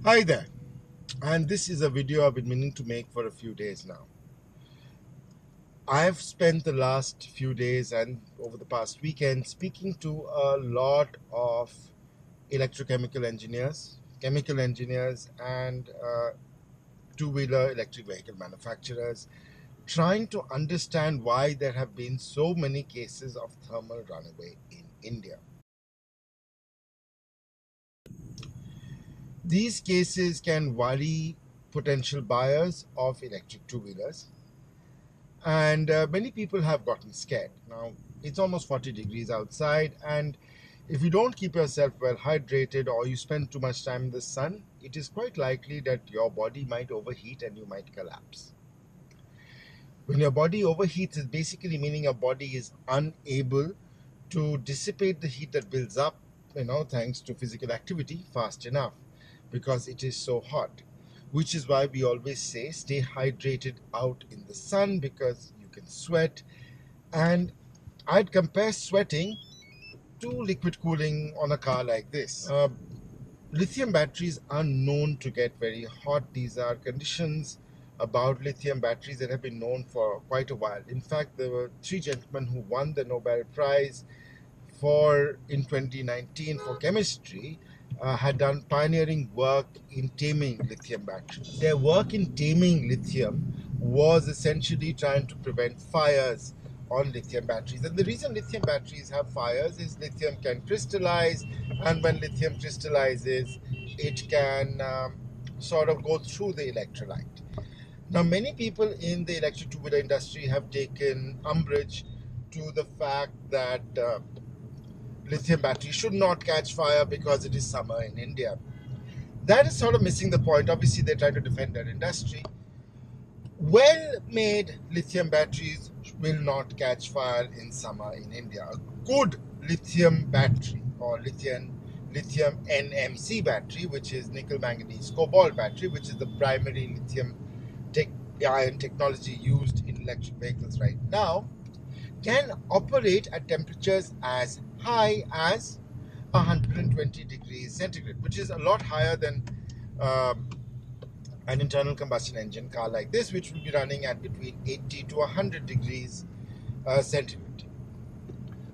Hi there, and this is a video I've been meaning to make for a few days now. I've spent the last few days and over the past weekend speaking to a lot of electrochemical engineers, chemical engineers, and two-wheeler electric vehicle manufacturers, trying to understand why there have been so many cases of thermal runaway in India. These cases can worry potential buyers of electric two-wheelers, and many people have gotten scared. Now it's almost 40 degrees outside, and if you don't keep yourself well hydrated or you spend too much time in the sun, it is quite likely that your body might overheat and you might collapse. When your body overheats, is basically meaning your body is unable to dissipate the heat that builds up, thanks to physical activity fast enough because it is so hot. Which is why we always say stay hydrated out in the sun because you can sweat. And I'd compare sweating to liquid cooling on a car like this. Lithium batteries are known to get very hot. These are conditions about lithium batteries that have been known for quite a while. In fact, there were three gentlemen who won the Nobel Prize for in 2019 for chemistry, had done pioneering work in taming lithium batteries. Their work in taming lithium was essentially trying to prevent fires on lithium batteries. And the reason lithium batteries have fires is lithium can crystallize, and when lithium crystallizes, it can sort of go through the electrolyte. Now, many people in the electric two-wheeler industry have taken umbrage to the fact that lithium battery should not catch fire because it is summer in India. That is sort of missing the point. Obviously, they try to defend their industry. Well-made lithium batteries will not catch fire in summer in India. A good lithium battery or lithium-NMC battery, which is nickel-manganese-cobalt battery, which is the primary lithium-ion technology used in electric vehicles right now, can operate at temperatures as high as 120 degrees centigrade, which is a lot higher than um, an internal combustion engine car like this, which will be running at between 80 to 100 degrees centigrade.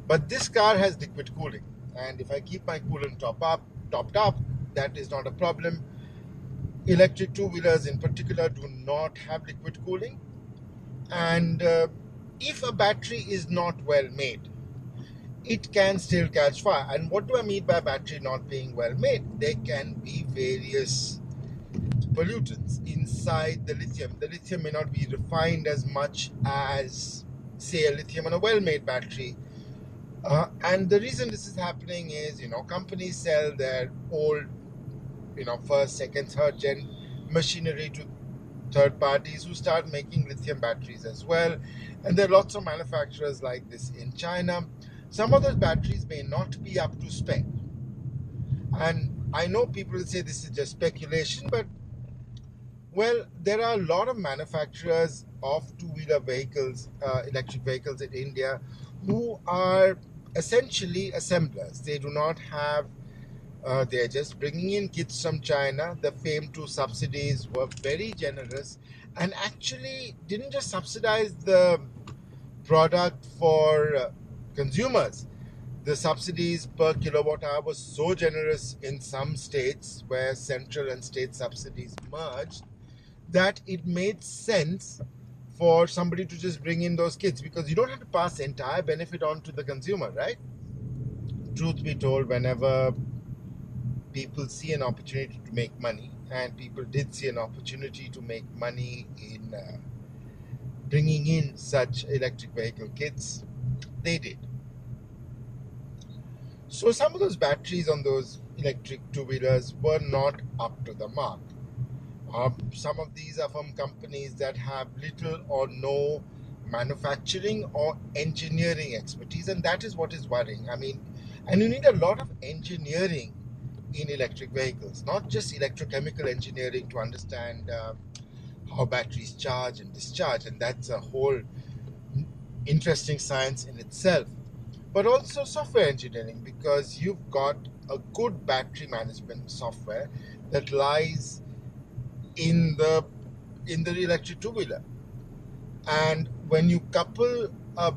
But this car has liquid cooling, and if I keep my coolant topped up, that is not a problem. Electric two-wheelers in particular do not have liquid cooling, and if a battery is not well made, it can still catch fire. And what do I mean by battery not being well made? There can be various pollutants inside the lithium. The lithium may not be refined as much as, say, a lithium on a well-made battery. And the reason this is happening is, companies sell their old, first, second, third gen machinery to third parties who start making lithium batteries as well. And there are lots of manufacturers like this in China. Some of those batteries may not be up to spec. And I know people will say this is just speculation, but well, there are a lot of manufacturers of two-wheeler vehicles, electric vehicles in India, who are essentially assemblers. They do not have, they're just bringing in kits from China. The FAME 2 subsidies were very generous and actually didn't just subsidize the product for consumers. The subsidies per kilowatt hour was so generous in some states where central and state subsidies merged that it made sense for somebody to just bring in those kits, because you don't have to pass the entire benefit on to the consumer, right? Truth be told, whenever people see an opportunity to make money, and people did see an opportunity to make money in bringing in such electric vehicle kits, they did. So some of those batteries on those electric two-wheelers were not up to the mark. Some of these are from companies that have little or no manufacturing or engineering expertise, and that is what is worrying. I mean, and you need a lot of engineering in electric vehicles, not just electrochemical engineering to understand how batteries charge and discharge, and that's a whole interesting science in itself, but also software engineering, because you've got a good battery management software that lies in the electric two-wheeler. And when you couple a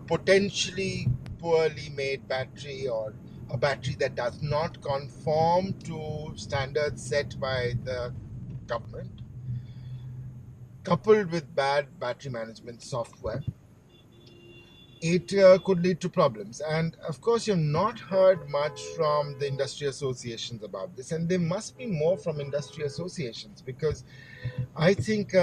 potentially poorly made battery, or a battery that does not conform to standards set by the government, coupled with bad battery management software, it could lead to problems. And of course, you've not heard much from the industry associations about this, and there must be more from industry associations, because I think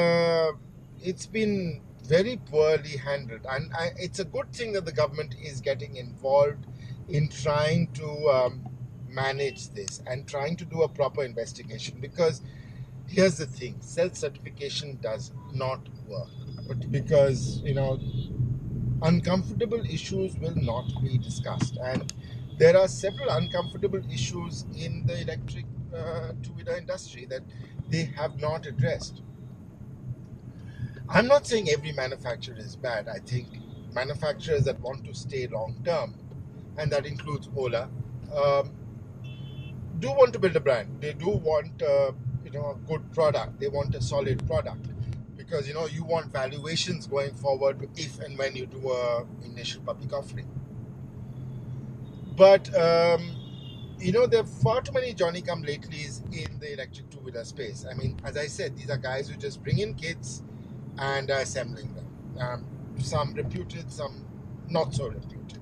it's been very poorly handled. And it's a good thing that the government is getting involved in trying to manage this and trying to do a proper investigation, because here's the thing: self-certification does not work. But because, uncomfortable issues will not be discussed, and there are several uncomfortable issues in the electric two-wheeler industry that they have not addressed. I'm not saying every manufacturer is bad. I think manufacturers that want to stay long term, and that includes Ola, do want to build a brand. They do want a good product. They want a solid product, because you want valuations going forward if and when you do a initial public offering. But there are far too many Johnny-come-latelys in the electric two-wheeler space. I mean, as I said, these are guys who just bring in kits and are assembling them. Some reputed, some not so reputed.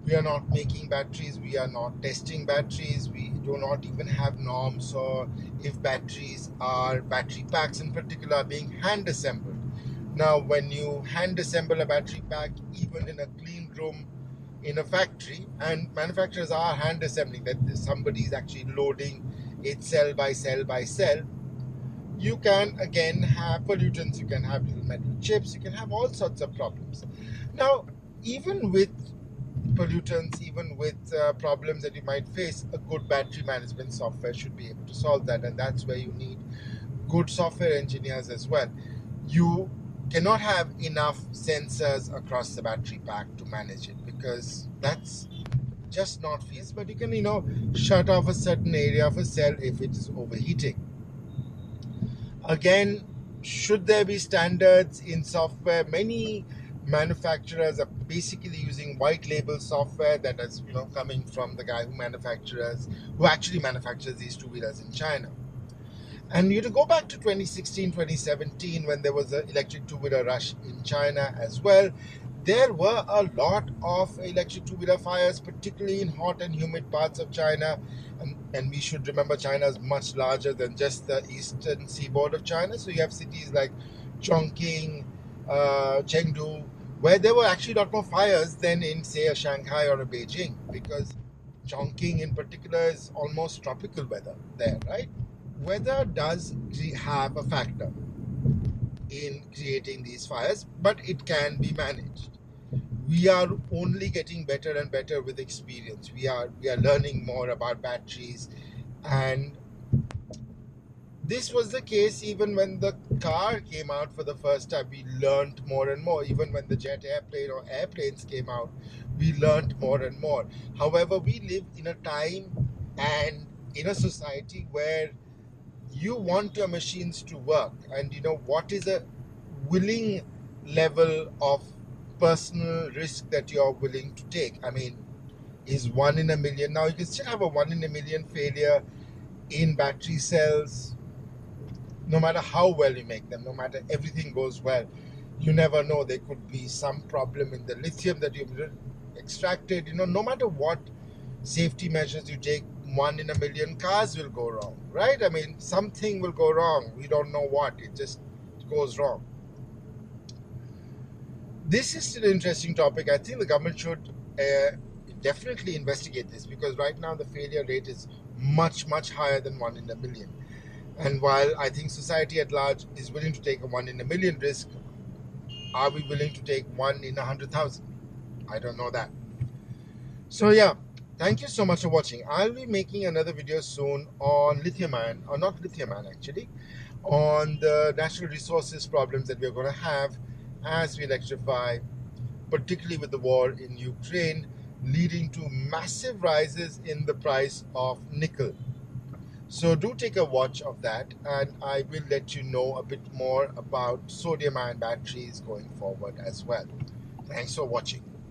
We are not making batteries, we are not testing batteries, we do not even have norms or if battery packs in particular are being hand assembled. Now, when you hand assemble a battery pack, even in a clean room in a factory, and manufacturers are hand assembling, that somebody is actually loading it cell by cell by cell, you can again have pollutants, you can have little metal chips, you can have all sorts of problems. Now, even with pollutants, even with problems that you might face, a good battery management software should be able to solve that, and that's where you need good software engineers as well. You cannot have enough sensors across the battery pack to manage it, because that's just not feasible. But you can shut off a certain area of a cell if it is overheating. Again, should there be standards in software? Many manufacturers are basically using white label software that is coming from the guy who actually manufactures these two-wheelers in China. And you to go back to 2016, 2017, when there was an electric two-wheeler rush in China as well, there were a lot of electric two-wheeler fires, particularly in hot and humid parts of China. And we should remember, China is much larger than just the eastern seaboard of China. So you have cities like Chongqing, Chengdu, where there were actually a lot more fires than in, say, a Shanghai or a Beijing, because Chongqing in particular is almost tropical weather there, right? Weather does have a factor in creating these fires, but it can be managed. We are only getting better and better with experience. We are learning more about batteries, and this was the case even when the car came out for the first time. We learned more and more. Even when the jet airplane or airplanes came out, we learned more and more. However, we live in a time and in a society where you want your machines to work, and what is a willing level of personal risk that you're willing to take. I mean, is 1 in a million. Now, you can still have a 1 in a million failure in battery cells, no matter how well you make them, no matter everything goes well. You never know, there could be some problem in the lithium that you've extracted. No matter what safety measures you take, 1 in a million cars will go wrong, right? I mean, something will go wrong. We don't know what, it just goes wrong. This is still an interesting topic. I think the government should definitely investigate this, because right now the failure rate is much, much higher than 1 in a million. And while I think society at large is willing to take a 1 in a million risk, are we willing to take 1 in 100,000? I don't know that. So yeah, thank you so much for watching. I'll be making another video soon on lithium-ion, or not lithium-ion actually, on the natural resources problems that we're going to have as we electrify, particularly with the war in Ukraine leading to massive rises in the price of nickel. So do take a watch of that, and I will let you know a bit more about sodium ion batteries going forward as well. Thanks for watching.